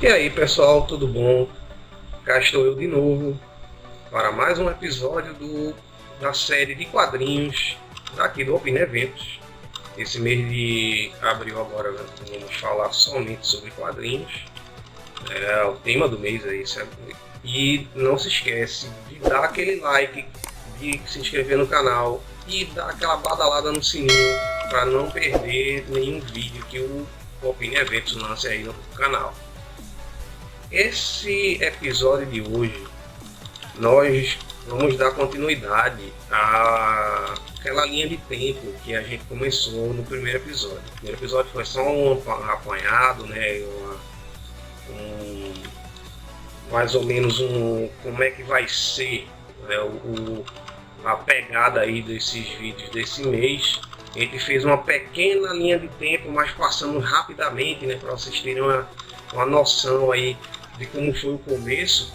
E aí pessoal, tudo bom? Cá estou eu de novo para mais um episódio da série de quadrinhos daqui do Opina Eventos. Esse mês de abril agora vamos falar somente sobre quadrinhos. É o tema do mês aí, certo? E não se esquece de dar aquele like, de se inscrever no canal e dar aquela badalada no sininho para não perder nenhum vídeo que o Opina Eventos lance aí no canal. Esse episódio de hoje nós vamos dar continuidade àquela linha de tempo que a gente começou no primeiro episódio. O primeiro episódio foi só um apanhado, né? Mais ou menos como é que vai ser, né, a pegada aí desses vídeos desse mês. A gente fez uma pequena linha de tempo, mas passando rapidamente, né, para vocês terem uma noção aí de como foi o começo.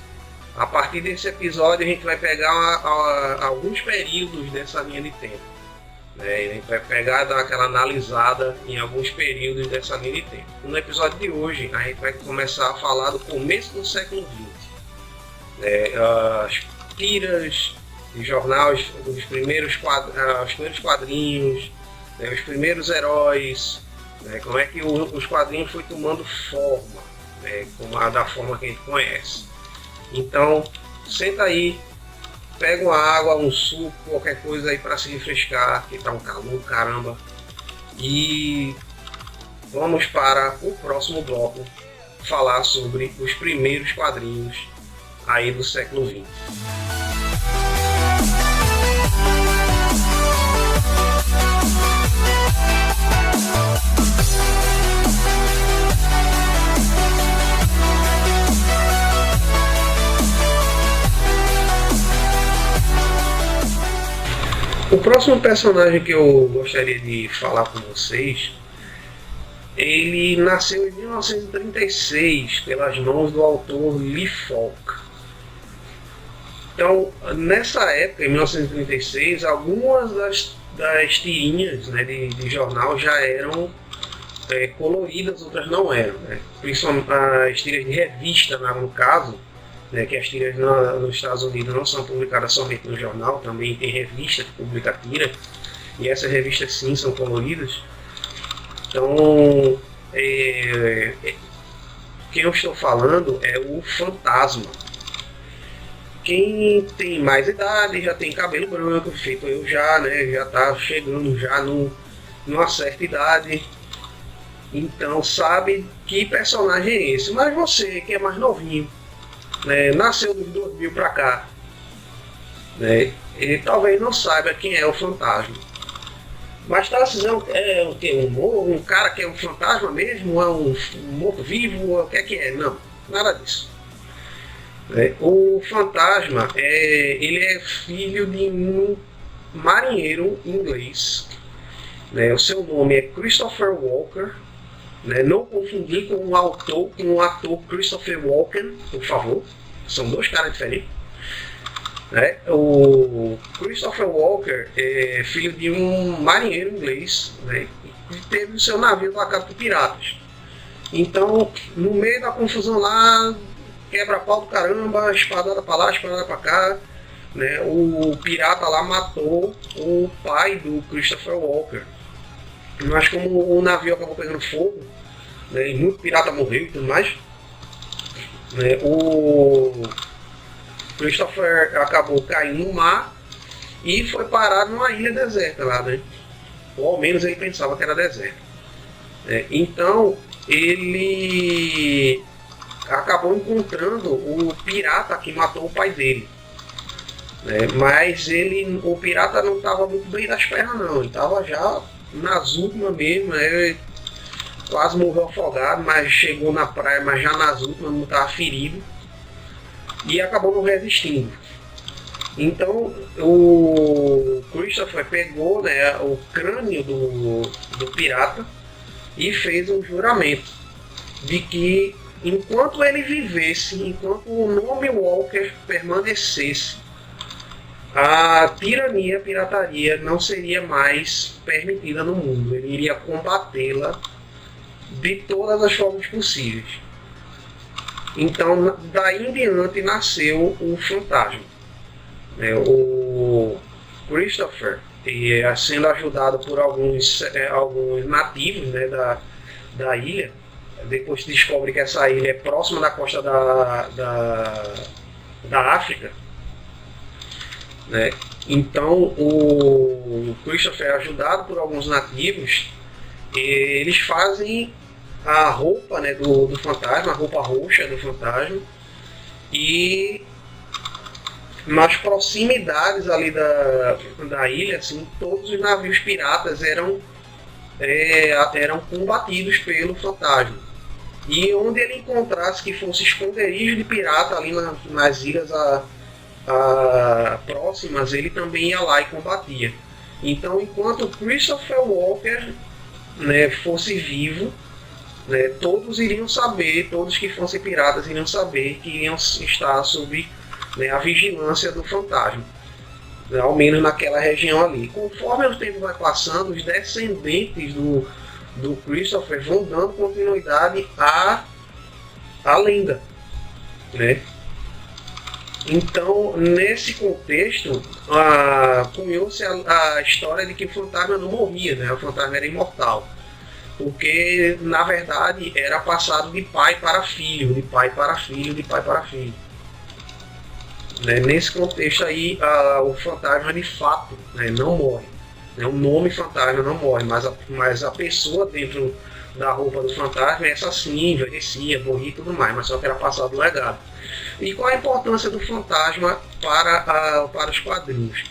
A partir desse episódio a gente vai pegar alguns períodos dessa linha de tempo, né? A gente vai pegar e dar aquela analisada em alguns períodos dessa linha de tempo. No episódio de hoje a gente vai começar a falar do começo do século XX, né? As tiras de jornais, os primeiros quadrinhos, né? Os primeiros heróis, né? Como é que os quadrinhos foi tomando forma, né? Da forma que a gente conhece. Então, senta aí, pega uma água, um suco, qualquer coisa aí para se refrescar, que tá um calor caramba. E vamos para o próximo bloco falar sobre os primeiros quadrinhos aí do século XX. O próximo personagem que eu gostaria de falar com vocês, ele nasceu em 1936 pelas mãos do autor Lee Falk. Então, nessa época, em 1936, algumas das tirinhas, né, de jornal já eram coloridas, outras não eram, né? Principalmente as tiras de revista, no caso, né, que as tiras nos Estados Unidos não são publicadas somente no jornal, também tem revista que publica tira, e essas revistas sim são coloridas. Então, quem eu estou falando é o Fantasma. Quem tem mais idade, já tem cabelo branco, feito eu já, né, já está chegando já numa certa idade, então sabe que personagem é esse. Mas você que é mais novinho, né, nasceu dos 2000 para cá, né, ele talvez não saiba quem é o Fantasma. Mas tá precisando, é o que? Um cara que é um fantasma mesmo? É um morto-vivo? O que é? Não, nada disso. O Fantasma ele é filho de um marinheiro inglês, né, o seu nome é Christopher Walker, né, não confundir com o ator Christopher Walken, por favor, são dois caras diferentes, né? O Christopher Walker é filho de um marinheiro inglês, né, que teve o seu navio atacado por piratas. Então, no meio da confusão lá, quebra-pau do caramba, espadada pra lá, espadada pra cá, né, o pirata lá matou o pai do Christopher Walker. Mas como o navio acabou pegando fogo, né, e muito pirata morreu e tudo mais, né, o Christopher acabou caindo no mar e foi parar numa ilha deserta lá, né? Ou ao menos ele pensava que era deserto. Então ele acabou encontrando o pirata que matou o pai dele. Mas o pirata não estava muito bem das pernas não, ele estava já nas últimas mesmo, né? Quase morreu afogado, mas chegou na praia, mas já nas últimas, não estava ferido e acabou não resistindo. Então o Christopher pegou, né, o crânio do pirata e fez um juramento de que enquanto ele vivesse, enquanto o nome Walker permanecesse, a tirania, a pirataria não seria mais permitida no mundo. Ele iria combatê-la de todas as formas possíveis. Então, daí em diante nasceu o fantasma. O Christopher, sendo ajudado por alguns nativos, né, da ilha, depois descobre que essa ilha é próxima da costa da África, né? Então o Christopher é ajudado por alguns nativos, eles fazem a roupa, né, do fantasma, a roupa roxa do fantasma, e nas proximidades ali da ilha, assim, todos os navios piratas eram combatidos pelo fantasma. E onde ele encontrasse que fosse esconderijo de pirata ali nas ilhas próximas, ele também ia lá e combatia. Então, enquanto Christopher Walker, né, fosse vivo, né, todos iriam saber, todos que fossem piratas iriam saber que iriam estar sob, né, a vigilância do fantasma, né, ao menos naquela região ali. Conforme o tempo vai passando, os descendentes do Christopher vão dando continuidade à lenda, né? Então, nesse contexto, cunhou-se a história de que o fantasma não morria, né? O fantasma era imortal, porque na verdade era passado de pai para filho, de pai para filho, de pai para filho. Né? Nesse contexto aí, o fantasma de fato, né, não morre. O nome fantasma não morre, mas a pessoa dentro da roupa do fantasma, essa sim, envelhecia, morria e tudo mais, mas só que era passado o legado. E qual a importância do fantasma para os quadrinhos?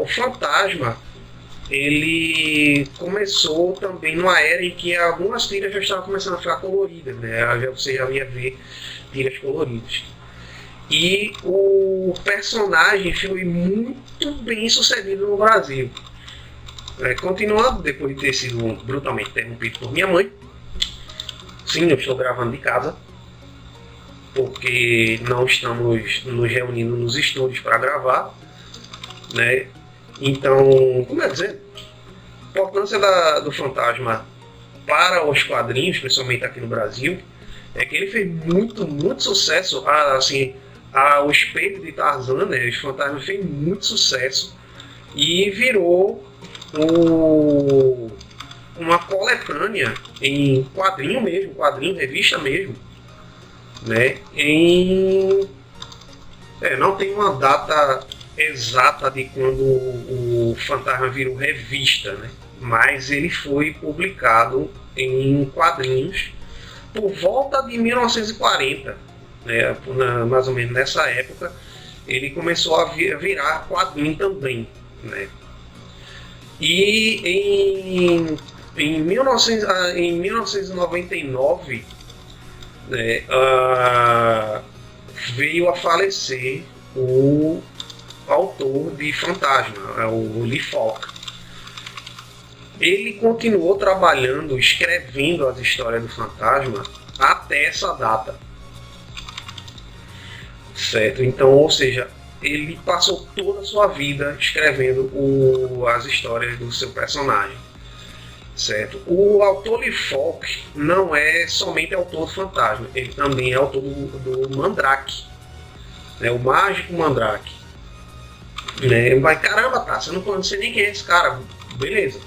O fantasma, ele começou também numa era em que algumas tiras já estavam começando a ficar coloridas, né? Você já ia ver tiras coloridas. E o personagem foi muito bem sucedido no Brasil. Continuando, depois de ter sido brutalmente interrompido por minha mãe. Sim, eu estou gravando de casa, porque não estamos nos reunindo nos estúdios para gravar, né? Então, como é dizer, a importância do fantasma para os quadrinhos, principalmente aqui no Brasil, é que ele fez muito sucesso, assim, o espelho de Tarzan, né? Os fantasmas fez muito sucesso e virou uma coletânea em quadrinho mesmo, revista mesmo, né? Não tem uma data exata de quando o fantasma virou revista, né? Mas ele foi publicado em quadrinhos por volta de 1940, né? Mais ou menos nessa época ele começou a virar quadrinho também, né? E em 1999, né, veio a falecer o autor de Fantasma, o Lee Falk. Ele continuou trabalhando, escrevendo as histórias do Fantasma até essa data, certo? Então, ou seja, ele passou toda a sua vida escrevendo as histórias do seu personagem, certo? O autor Lee Falk não é somente autor do Fantasma, ele também é autor do Mandrake, né? O Mágico Mandrake, né? Mas caramba, tá, você não sei nem quem é esse cara, beleza?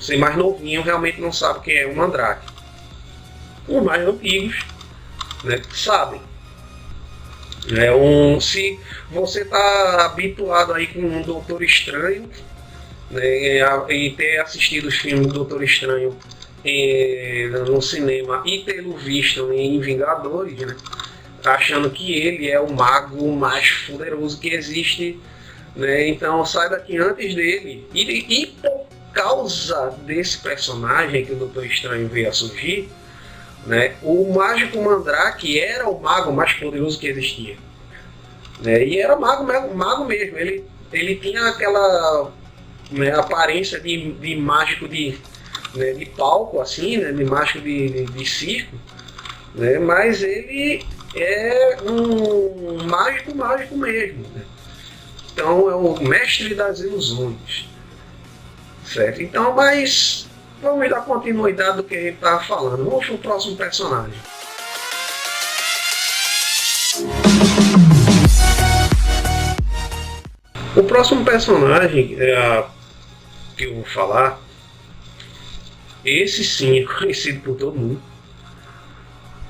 Você mais novinho realmente não sabe quem é o Mandrake. Os mais antigos, né, sabem. Se você está habituado aí com o Doutor Estranho, né, e ter assistido os filmes do Doutor Estranho no cinema e tê-lo visto em Vingadores, né, achando que ele é o mago mais poderoso que existe, né, então saiba que antes dele, e por causa desse personagem que o Doutor Estranho veio a surgir, né, o Mágico Mandrake era o mago mais poderoso que existia, né, e era mago mesmo. Ele tinha aquela, né, aparência de mágico né, de palco, assim, né, de mágico de circo, né, mas ele é um mágico mesmo, né. Então é o mestre das ilusões, certo? Então, mas vamos dar continuidade do que a gente estava falando. Vamos para o próximo personagem. O próximo personagem que eu vou falar, esse sim é conhecido por todo mundo.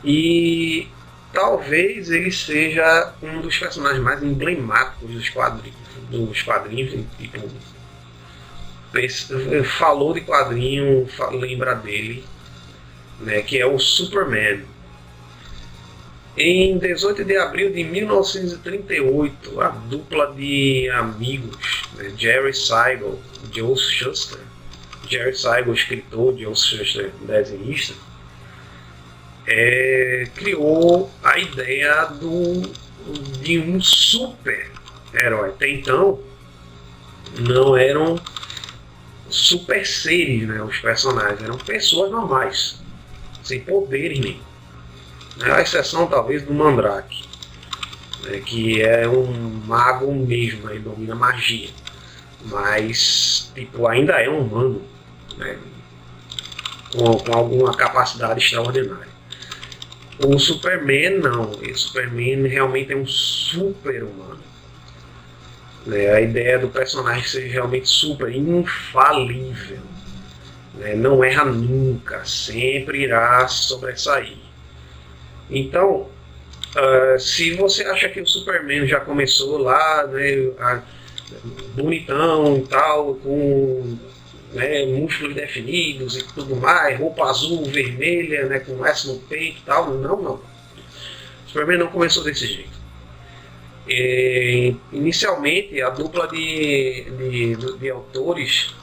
E talvez ele seja um dos personagens mais emblemáticos dos quadrinhos tipo, falou de quadrinho, lembra dele, né, que é o Superman. Em 18 de abril de 1938, a dupla de amigos, né, Jerry Siegel e Joe Shuster, Jerry Siegel, escritor, Joe Shuster, desenhista, criou a ideia de um super-herói. Até então, não eram super seres, né, os personagens, eram pessoas normais, sem poderes nenhum. A exceção talvez do Mandrake, né, que é um mago mesmo, ele domina magia, mas tipo, ainda é um humano, né, com alguma capacidade extraordinária. O Superman não, o Superman realmente é um super humano, né, a ideia do personagem ser realmente super, infalível, né, não erra nunca, sempre irá sobressair. Então, se você acha que o Superman já começou lá, né, bonitão e tal, com, né, músculos definidos e tudo mais, roupa azul, vermelha, né, com S no peito e tal, não. O Superman não começou desse jeito. Inicialmente, a dupla de autores,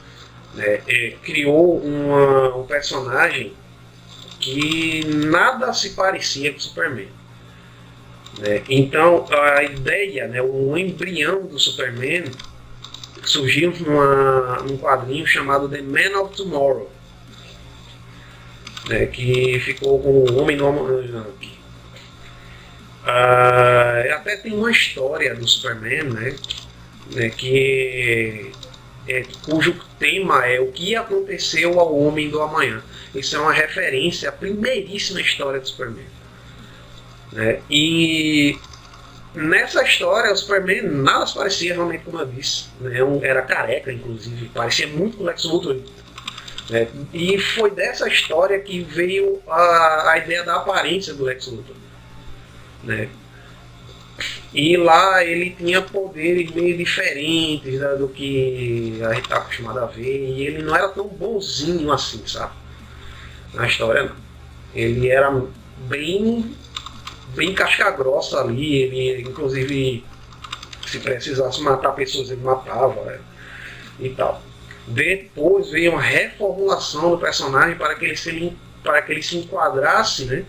né, criou um personagem que nada se parecia com o Superman, né? Então a ideia, né, o embrião do Superman surgiu num quadrinho chamado The Man of Tomorrow, né, que ficou com o Homem no Amanhã. Até tem uma história do Superman, né, cujo tema é o que aconteceu ao Homem do Amanhã. Isso é uma referência à primeiríssima história do Superman, né? E nessa história o Superman nada se parecia realmente, como eu disse, né? Era careca, inclusive, parecia muito com o Lex Luthor, né? E foi dessa história que veio a ideia da aparência do Lex Luthor, né? E lá ele tinha poderes meio diferentes, né, do que a gente está acostumado a ver, e ele não era tão bonzinho assim, sabe? Na história não. Ele era bem casca grossa ali, ele inclusive se precisasse matar pessoas ele matava, né, e tal. Depois veio uma reformulação do personagem para que ele se enquadrasse, né,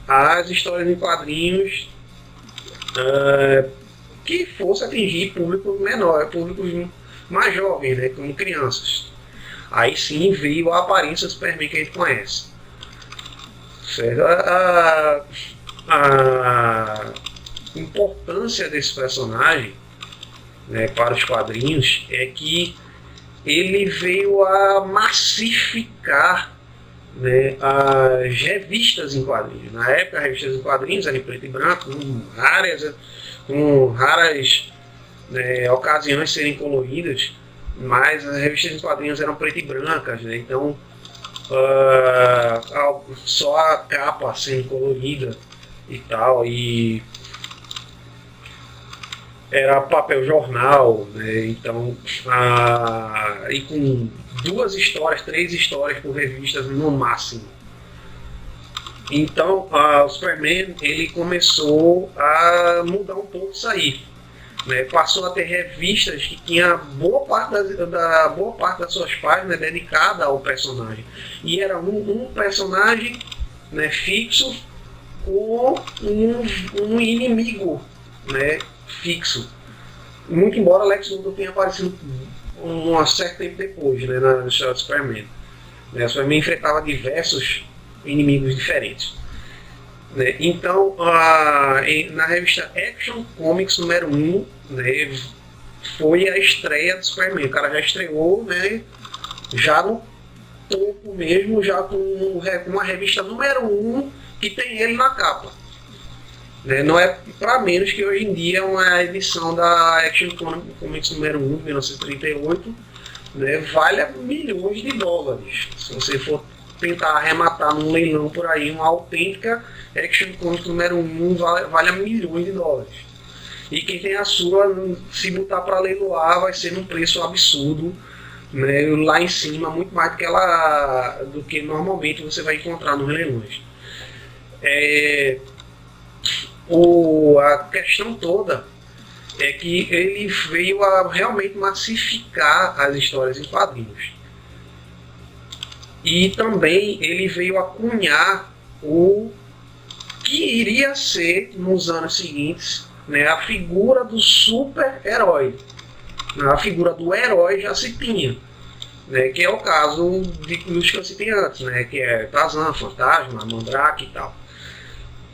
às histórias em quadrinhos que fosse atingir público menor, públicos mais jovens, né, como crianças. Aí sim veio a aparência do Superman que a gente conhece. Certo? A importância desse personagem, né, para os quadrinhos é que ele veio a massificar, né, as revistas em quadrinhos. Na época, as revistas em quadrinhos eram em preto e branco, com raras, né, ocasiões serem coloridas, mas as revistas em quadrinhos eram preto e brancas, né? Então só a capa sendo colorida e tal, e era papel jornal, né? Então e com 2 histórias, 3 histórias por revistas no máximo. Então o Superman ele começou a mudar um pouco isso aí, né? Passou a ter revistas que tinha boa parte das suas páginas dedicada ao personagem, e era um personagem, né, fixo com um inimigo, né, fixo, muito embora Lex Luthor tenha aparecido um certo tempo depois, né, na história do Superman, né? O Superman enfrentava diversos inimigos diferentes, né? Então na revista Action Comics número 1, né, foi a estreia do Superman. O cara já estreou, né, já no topo mesmo, já com uma revista número 1 que tem ele na capa, Né? Não é para menos que hoje em dia uma edição da Action Comics número 1, de 1938, né, vale milhões de dólares. Se você for tentar arrematar num leilão por aí, uma autêntica Action Comics número 1 vale milhões de dólares. E quem tem a sua, se botar para leiloar, vai ser num preço absurdo, né, lá em cima, muito mais do que normalmente você vai encontrar nos leilões. A questão toda é que ele veio a realmente massificar as histórias em quadrinhos. E também ele veio a cunhar o que iria ser, nos anos seguintes, né, a figura do super-herói. A figura do herói já se tinha, né, que é o caso dos que eu citei antes, né, que é Tarzan, Fantasma, Mandrake e tal.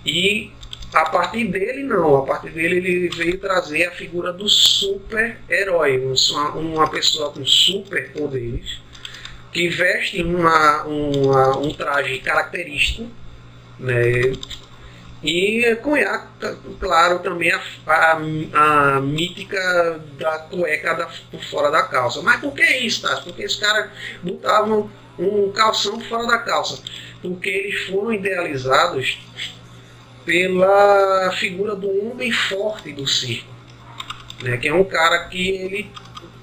E a partir dele ele veio trazer a figura do super-herói, uma pessoa com superpoderes, que veste um traje característico, né, e cunhar, claro, também a mítica da cueca por fora da calça. Mas por que isso, tá? Porque esses caras botavam um calção fora da calça? Porque eles foram idealizados pela figura do homem forte do circo, né, que é um cara que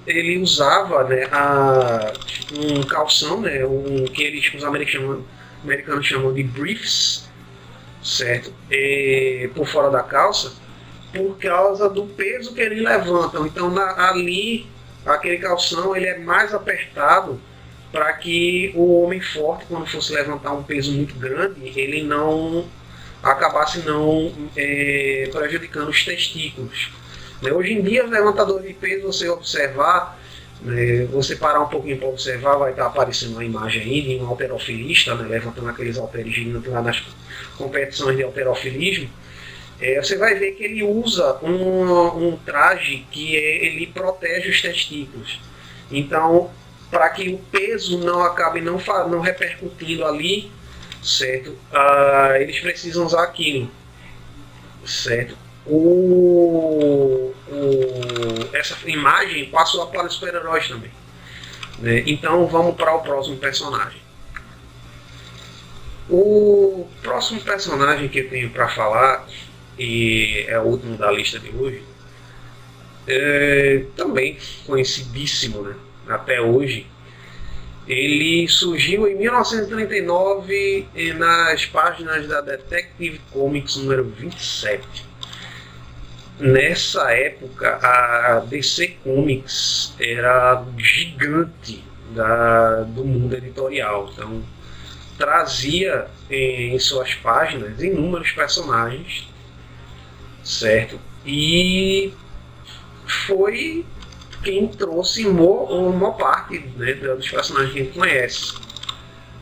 ele usava, né, um calção, né, que os americanos chamam de briefs, certo? Por fora da calça, por causa do peso que eles levantam. Então ali aquele calção ele é mais apertado para que o homem forte, quando fosse levantar um peso muito grande, ele não acabasse prejudicando os testículos. Hoje em dia, os levantadores de peso, você observar, você parar um pouquinho para observar, vai estar aparecendo uma imagem aí de um halterofilista, né, levantando aqueles halteres gigantes lá nas competições de halterofilismo. Você vai ver que ele usa um traje que ele protege os testículos. Então, para que o peso não acabe não repercutindo ali, certo? Eles precisam usar aquilo, certo? Essa imagem passou para os super-heróis também, né? Então vamos para o próximo personagem. O próximo personagem que eu tenho para falar, e é o último da lista de hoje, também conhecidíssimo, né, até hoje. Ele surgiu em 1939 nas páginas da Detective Comics número 27. Nessa época, a DC Comics era gigante do mundo editorial. Então, trazia em suas páginas inúmeros personagens, certo? E foi quem trouxe uma parte, né, dos personagens que a gente conhece.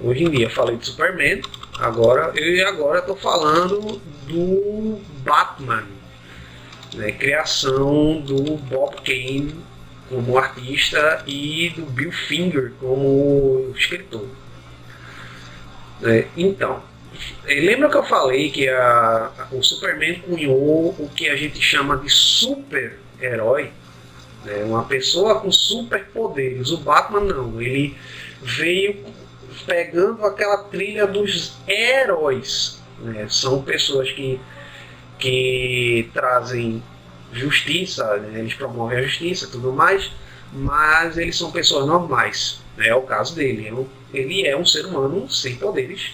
Hoje em dia falei de Superman, agora estou falando do Batman, né, criação do Bob Kane como artista e do Bill Finger como escritor. Então, lembra que eu falei que o Superman cunhou o que a gente chama de super-herói? Uma pessoa com superpoderes. O Batman não, ele veio pegando aquela trilha dos heróis, né? São pessoas que trazem justiça, né? Eles promovem a justiça e tudo mais, mas eles são pessoas normais, né? É o caso dele. Ele é um ser humano sem poderes,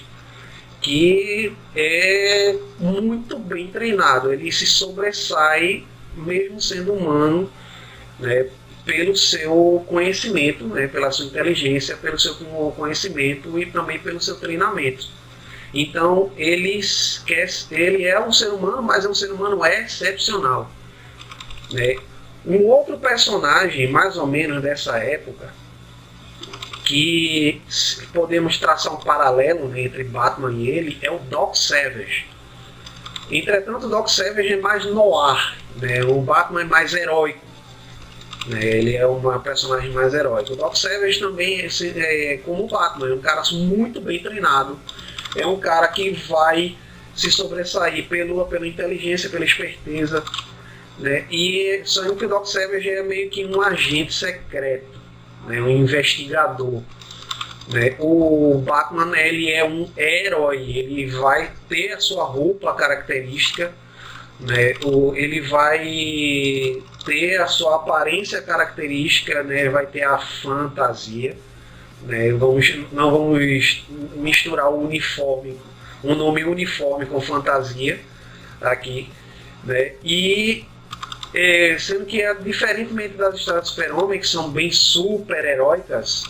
que é muito bem treinado. Ele se sobressai mesmo sendo humano, né, pelo seu conhecimento, né, pela sua inteligência, pelo seu conhecimento e também pelo seu treinamento. Então ele é um ser humano, mas é um ser humano excepcional, né? Um outro personagem mais ou menos dessa época, que podemos traçar um paralelo, né, entre Batman e ele, é o Doc Savage. Entretanto, o Doc Savage é mais noir, né? O Batman é mais heróico, né? Ele é uma personagem mais heróica. O Doc Savage também é como o Batman, é um cara muito bem treinado, é um cara que vai se sobressair pela inteligência, pela esperteza, né? E só que o Doc Savage é meio que um agente secreto, né? Um investigador, né? O Batman, ele é um herói, ele vai ter a sua roupa característica, né? Ele vai ter a sua aparência característica, né? Vai ter a fantasia, né? Não vamos misturar o uniforme, um nome uniforme com fantasia aqui, né? E sendo que diferentemente das histórias do Super-Homem, que são bem super-heróicas,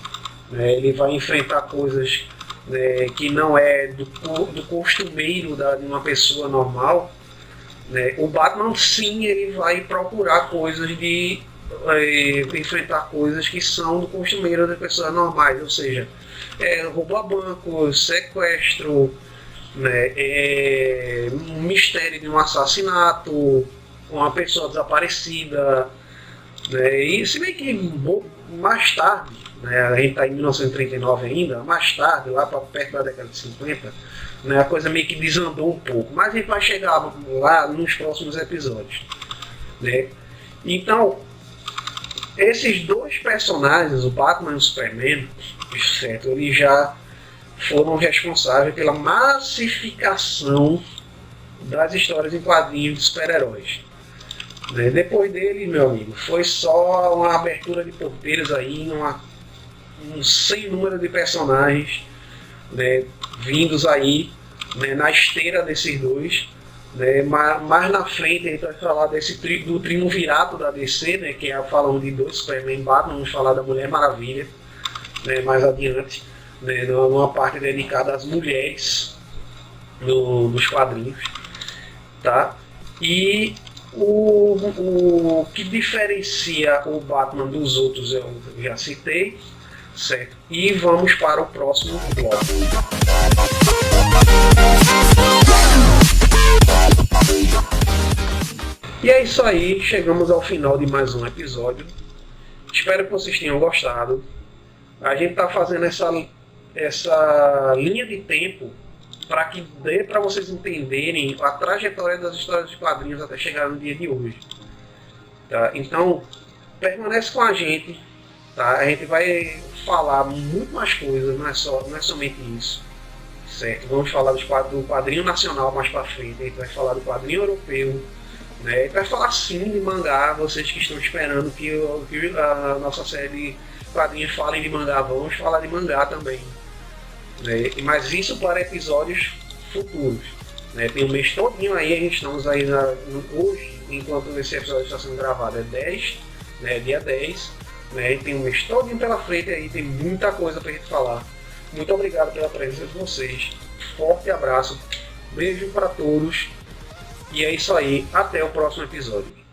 né? Ele vai enfrentar coisas, né, que não é do costumeiro de uma pessoa normal, né? O Batman, sim, ele vai procurar coisas enfrentar coisas que são do costumeiro das pessoas normais, ou seja, roubar bancos, sequestro, né, um mistério de um assassinato, uma pessoa desaparecida, né, e se bem que mais tarde, né, a gente está em 1939 ainda, mais tarde, lá para perto da década de 50, né, a coisa meio que desandou um pouco, mas a gente vai chegar lá nos próximos episódios, né. Então, esses dois personagens, o Batman e o Superman, certo, eles já foram responsáveis pela massificação das histórias em quadrinhos de super-heróis. Né? Depois dele, meu amigo, foi só uma abertura de porteiras aí, um sem número de personagens, né, vindos aí, né, na esteira desses dois. Né, mais na frente a gente vai falar do triunvirato da DC, né, que é falando de dois Superman e Batman, vamos falar da Mulher Maravilha, né, mais adiante, né, numa parte dedicada às mulheres nos quadrinhos, tá? E o que diferencia o Batman dos outros eu já citei, certo? E vamos para o próximo bloco. E é isso aí, chegamos ao final de mais um episódio. Espero que vocês tenham gostado. A gente está fazendo essa linha de tempo para que dê para vocês entenderem a trajetória das histórias de quadrinhos até chegar no dia de hoje. Tá? Então, permanece com a gente. Tá? A gente vai falar muito mais coisas, não é somente isso. Certo? Vamos falar do quadrinho nacional mais para frente, a gente vai falar do quadrinho europeu. Né? Vai falar sim de mangá, vocês que estão esperando que a nossa série de quadrinhos falem de mangá, vamos falar de mangá também. Né? Mas isso para episódios futuros. Né? Tem um mês todinho aí, a gente estamos aí hoje, enquanto esse episódio está sendo gravado, é 10, né? Dia 10. Né? Tem um mês todinho pela frente aí, tem muita coisa para a gente falar. Muito obrigado pela presença de vocês. Forte abraço, beijo para todos. E é isso aí, até o próximo episódio.